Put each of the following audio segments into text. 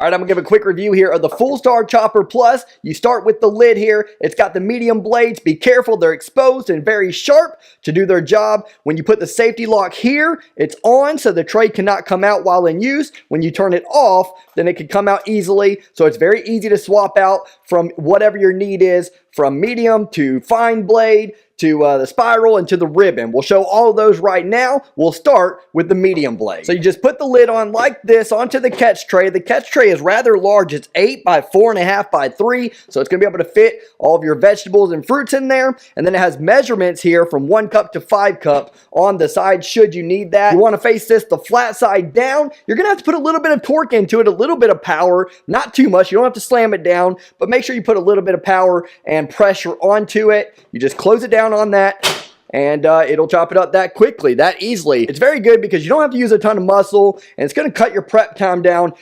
All right, I'm gonna give a quick review here of the Fullstar Chopper Plus. You start with the lid here. It's got the medium blades. Be careful, they're exposed and very sharp to do their job. When you put the safety lock here, it's on so the tray cannot come out while in use. When you turn it off, then it can come out easily. So it's very easy to swap out from whatever your need is, from medium to fine blade, to the spiral, and to the ribbon. We'll show all of those right now. We'll start with the medium blade. So you just put the lid on like this onto the catch tray. The catch tray is rather large. It's 8 by 4.5 by 3, so it's gonna be able to fit all of your vegetables and fruits in there. And then it has measurements here from 1 cup to 5 cup on the side should you need that. You wanna face this the flat side down. You're gonna have to put a little bit of torque into it, a little bit of power, not too much. You don't have to slam it down, but make sure you put a little bit of power and pressure onto it. You just close it down on that, and it'll chop it up that quickly, that easily. It's very good because you don't have to use a ton of muscle, and it's going to cut your prep time down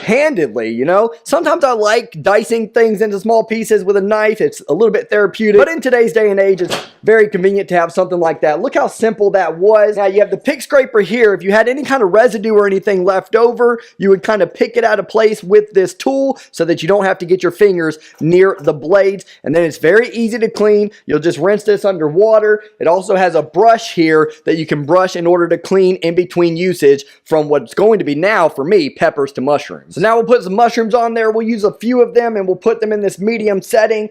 handedly, you know. Sometimes I like dicing things into small pieces with a knife. It's a little bit therapeutic, but in today's day and age, it's very convenient to have something like that. Look how simple that was. Now you have the pick scraper here. If you had any kind of residue or anything left over, you would kind of pick it out of place with this tool so that you don't have to get your fingers near the blades. And then it's very easy to clean. You'll just rinse this under water. It also has a brush here that you can brush in order to clean in between usage from what's going to be now, for me, peppers to mushrooms. So now we'll put some mushrooms on there. We'll use a few of them and we'll put them in this medium setting.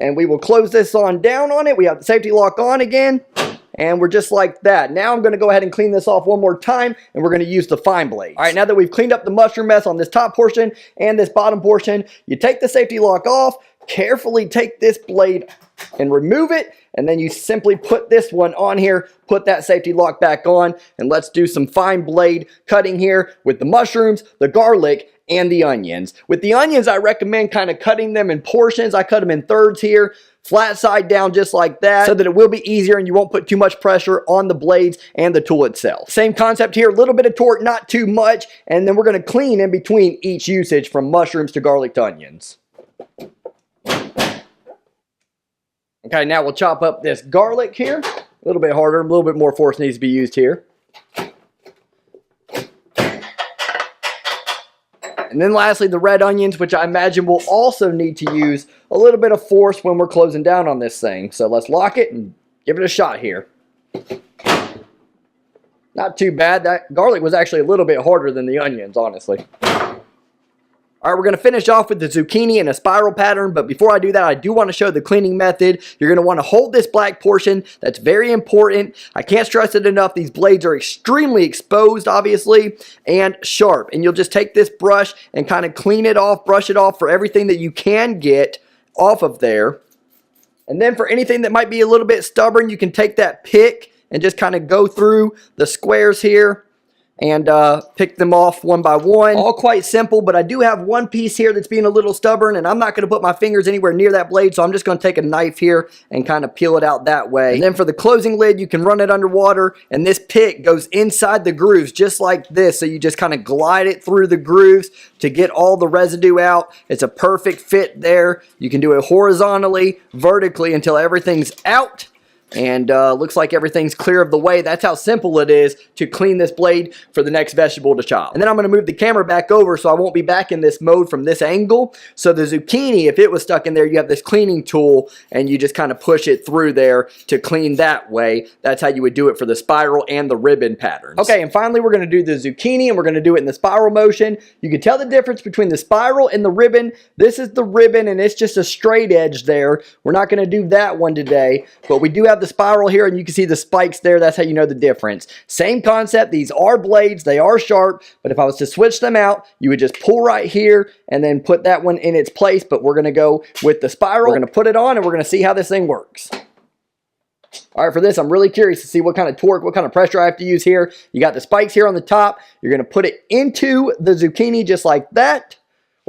And we will close this on down on it. We have the safety lock on again. And we're just like that. Now I'm going to go ahead and clean this off one more time, and we're going to use the fine blade. All right, now that we've cleaned up the mushroom mess on this top portion and this bottom portion, you take the safety lock off, carefully take this blade and remove it, and then you simply put this one on here, put that safety lock back on, and let's do some fine blade cutting here with the mushrooms, the garlic, and the onions. With the onions, I recommend kind of cutting them in portions. I cut them in thirds here, flat side down just like that, so that it will be easier and you won't put too much pressure on the blades and the tool itself. Same concept here, a little bit of torque, not too much, and then we're going to clean in between each usage from mushrooms to garlic to onions. Okay, now we'll chop up this garlic here. A little bit harder, a little bit more force needs to be used here. And then lastly, the red onions, which I imagine will also need to use a little bit of force when we're closing down on this thing. So let's lock it and give it a shot here. Not too bad. That garlic was actually a little bit harder than the onions, honestly. All right, we're going to finish off with the zucchini in a spiral pattern, but before I do that, I do want to show the cleaning method. You're going to want to hold this black portion. That's very important. I can't stress it enough. These blades are extremely exposed, obviously, and sharp. And you'll just take this brush and kind of clean it off, brush it off for everything that you can get off of there. And then for anything that might be a little bit stubborn, you can take that pick and just kind of go through the squares here and pick them off one by one. All quite simple, but I do have one piece here that's being a little stubborn, and I'm not going to put my fingers anywhere near that blade, so I'm just going to take a knife here and kind of peel it out that way. And then for the closing lid, you can run it underwater, and this pick goes inside the grooves just like this, so you just kind of glide it through the grooves to get all the residue out. It's a perfect fit there. You can do it horizontally, vertically until everything's out. And looks like everything's clear of the way. That's how simple it is to clean this blade for the next vegetable to chop. And then I'm going to move the camera back over so I won't be back in this mode from this angle. So the zucchini, if it was stuck in there, you have this cleaning tool and you just kind of push it through there to clean that way. That's how you would do it for the spiral and the ribbon patterns. Okay, and finally we're going to do the zucchini, and we're going to do it in the spiral motion. You can tell the difference between the spiral and the ribbon. This is the ribbon and it's just a straight edge there. We're not going to do that one today, but we do have the spiral here, and you can see the spikes there. That's how you know the difference. Same concept. These are blades. They are sharp, but if I was to switch them out, you would just pull right here and then put that one in its place, but we're going to go with the spiral. We're going to put it on, and we're going to see how this thing works. All right, for this, I'm really curious to see what kind of torque, what kind of pressure I have to use here. You got the spikes here on the top. You're going to put it into the zucchini just like that,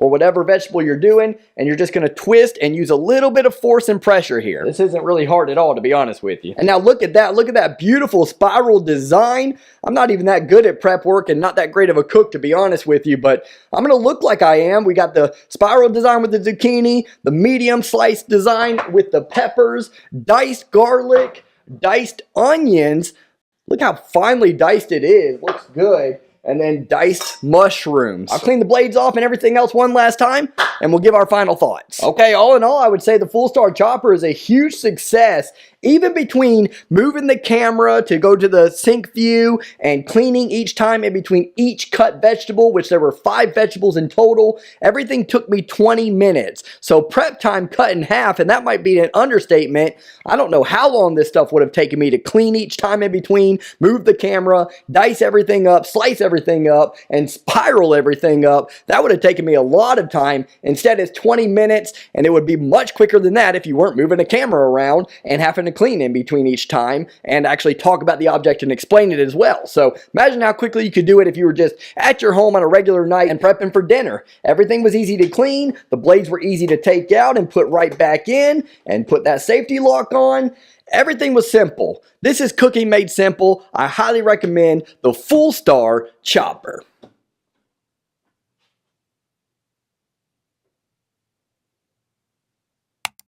or whatever vegetable you're doing, and you're just going to twist and use a little bit of force and pressure here. This isn't really hard at all, to be honest with you. And now look at that beautiful spiral design. I'm not even that good at prep work and not that great of a cook, to be honest with you, but I'm going to look like I am. We got the spiral design with the zucchini, the medium slice design with the peppers, diced garlic, diced onions. Look how finely diced it is. Looks good. and then diced mushrooms. I'll clean the blades off and everything else one last time, and we'll give our final thoughts. Okay, all in all, I would say the Fullstar Chopper is a huge success. Even between moving the camera to go to the sink view and cleaning each time in between each cut vegetable, which there were 5 vegetables in total, everything took me 20 minutes. So prep time cut in half, and that might be an understatement. I don't know how long this stuff would have taken me to clean each time in between, move the camera, dice everything up, slice everything up, and spiral everything up. That would have taken me a lot of time. Instead, it's 20 minutes, and it would be much quicker than that if you weren't moving the camera around and having to clean in between each time and actually talk about the object and explain it as well. So imagine how quickly you could do it if you were just at your home on a regular night and prepping for dinner. Everything was easy to clean, the blades were easy to take out and put right back in and put that safety lock on. Everything was simple. This is cooking made simple. I highly recommend the Fullstar Chopper.